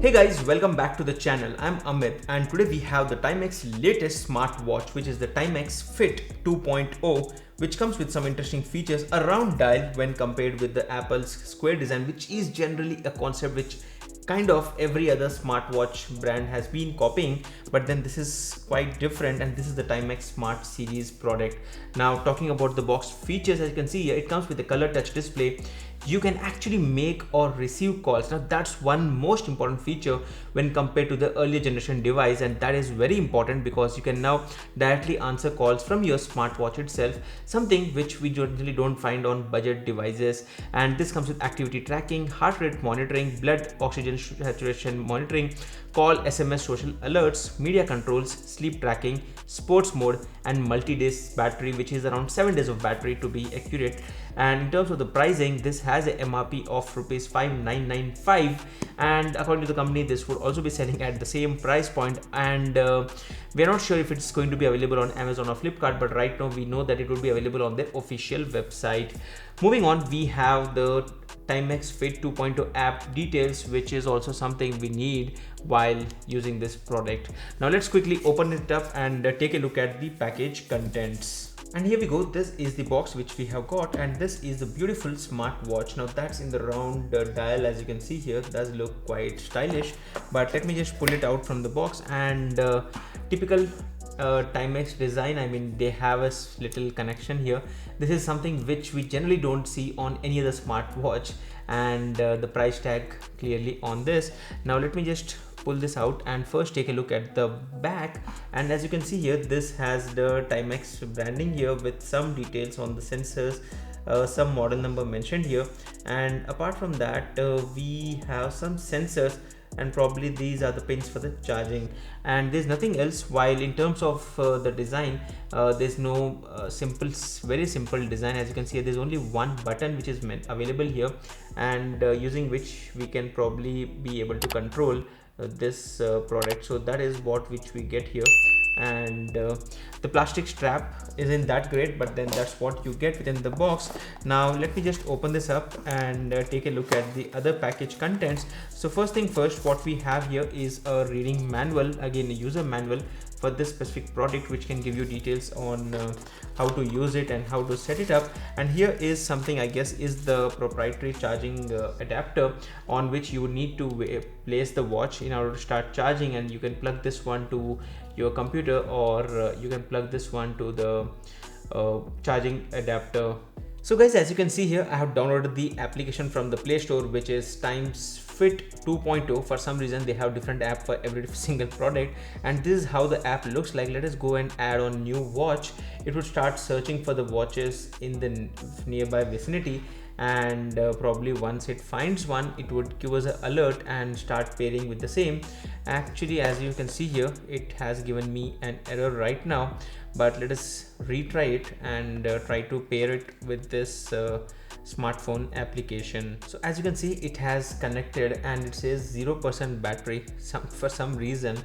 Hey guys, welcome back to the channel. I'm Amit and today we have the Timex latest smartwatch, which is the Timex Fit 2.0, which comes with some interesting features around dial when compared with the Apple's square design, which is generally a concept which kind of every other smartwatch brand has been copying, but then this is quite different, and this is the Timex Smart Series product. Now talking about the box features, as you can see here, it comes with a color touch display. You can actually make or receive calls. Now that's one most important feature when compared to the earlier generation device, and that is very important because you can now directly answer calls from your smartwatch itself, something which we generally don't find on budget devices. And this comes with activity tracking, heart rate monitoring, blood oxygen saturation monitoring, call, SMS, social alerts, media controls, sleep tracking, sports mode, and multi-days battery, which is around 7 days of battery to be accurate. And in terms of the pricing, this has a MRP of rupees 5995, and according to the company this would also be selling at the same price point. And we are not sure if it's going to be available on Amazon or Flipkart, but right now we know that it will be available on their official website. Moving on, we have the Timex Fit 2.0 app details, which is also something we need while using this product. Now let's quickly open it up and take a look at the package contents. And here we go, this is the box which we have got, and this is the beautiful smartwatch. Now that's in the round dial, as you can see here. It does look quite stylish, but let me just pull it out from the box. And typical Timex design, I mean, they have a little connection here. This is something which we generally don't see on any other smartwatch, and the price tag clearly on this. Now let me just pull this out and first take a look at the back. And as you can see here, this has the Timex branding here with some details on the sensors, some model number mentioned here. And apart from that, we have some sensors, and probably these are the pins for the charging, and there's nothing else. While in terms of the design, there's no very simple design. As you can see, there's only one button which is available here, and using which we can probably be able to control this product. So that is what which we get here. And the plastic strap isn't that great, but then that's what you get within the box. Now let me just open this up and take a look at the other package contents. So first thing first, what we have here is a reading manual, again a user manual for this specific product, which can give you details on how to use it and how to set it up. And here is something, I guess, is the proprietary charging adapter on which you need to place the watch in order to start charging. And you can plug this one to your computer, or you can plug this one to the charging adapter. So guys, as you can see here, I have downloaded the application from the Play Store, which is Timex Fit 2.0. For some reason they have different app for every single product, and this is how the app looks like. Let us go and add on new watch. It would start searching for the watches in the nearby vicinity, and probably once it finds one, it would give us an alert and start pairing with the same. Actually, as you can see here, it has given me an error right now, but let us retry it and try to pair it with this smartphone application. So as you can see, it has connected and it says 0% battery for some reason,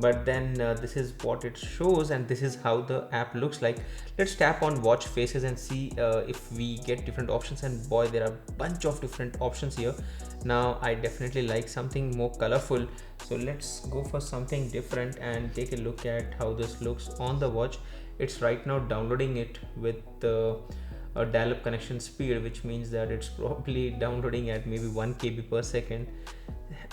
but then this is what it shows, and this is how the app looks like. Let's tap on watch faces and see if we get different options, and boy, there are a bunch of different options here. Now I definitely like something more colorful, so let's go for something different and take a look at how this looks on the watch. It's right now downloading it with a dial-up connection speed, which means that it's probably downloading at maybe 1 KB per second,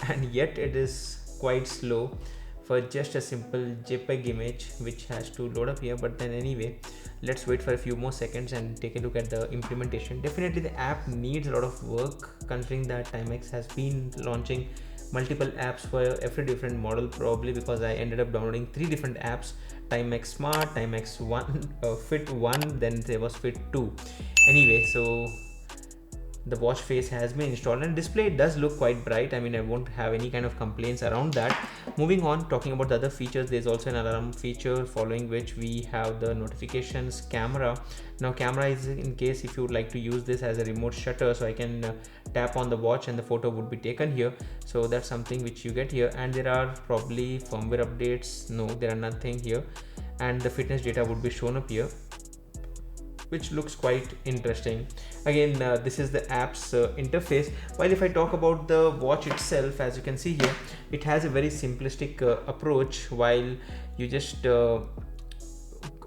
and yet it is quite slow for just a simple JPEG image which has to load up here. But then anyway, let's wait for a few more seconds and take a look at the implementation. Definitely the app needs a lot of work, considering that Timex has been launching multiple apps for every different model, probably because I ended up downloading 3 different apps: Timex Smart, Timex 1, Fit 1, then there was Fit 2. Anyway, so the watch face has been installed, and display does look quite bright. I mean, I won't have any kind of complaints around that. Moving on, talking about the other features, there's also an alarm feature, following which we have the notifications, camera. Now camera is in case if you would like to use this as a remote shutter, so I can tap on the watch and the photo would be taken here. So that's something which you get here. And there are probably firmware updates. No, there are nothing here, and the fitness data would be shown up here. which looks quite interesting. Again, this is the app's interface. While if I talk about the watch itself, as you can see here, it has a very simplistic approach. While you just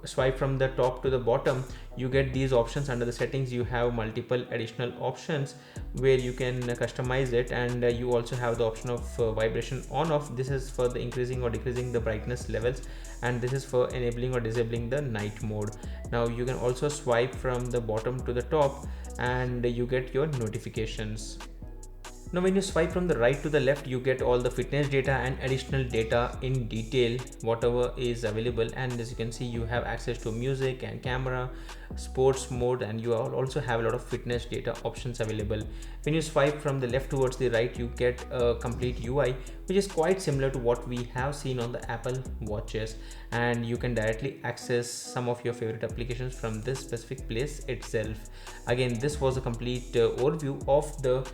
swipe from the top to the bottom, you get these options. Under the settings, you have multiple additional options where you can customize it, and you also have the option of vibration on off. This is for the increasing or decreasing the brightness levels, and this is for enabling or disabling the night mode. Now you can also swipe from the bottom to the top and you get your notifications. Now when you swipe from the right to the left, you get all the fitness data and additional data in detail, whatever is available. And as you can see, you have access to music and camera, sports mode, and you also have a lot of fitness data options available. When you swipe from the left towards the right, you get a complete UI, which is quite similar to what we have seen on the Apple watches, and you can directly access some of your favorite applications from this specific place itself. Again, this was a complete overview of the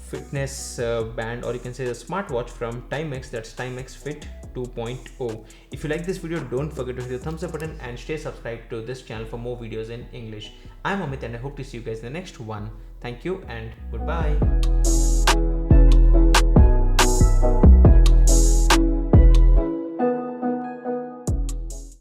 fitness band, or you can say the smartwatch from Timex, that's Timex Fit 2.0. If you like this video, don't forget to hit the thumbs up button and stay subscribed to this channel for more videos in English. I'm Amit and I hope to see you guys in the next one. Thank you and goodbye.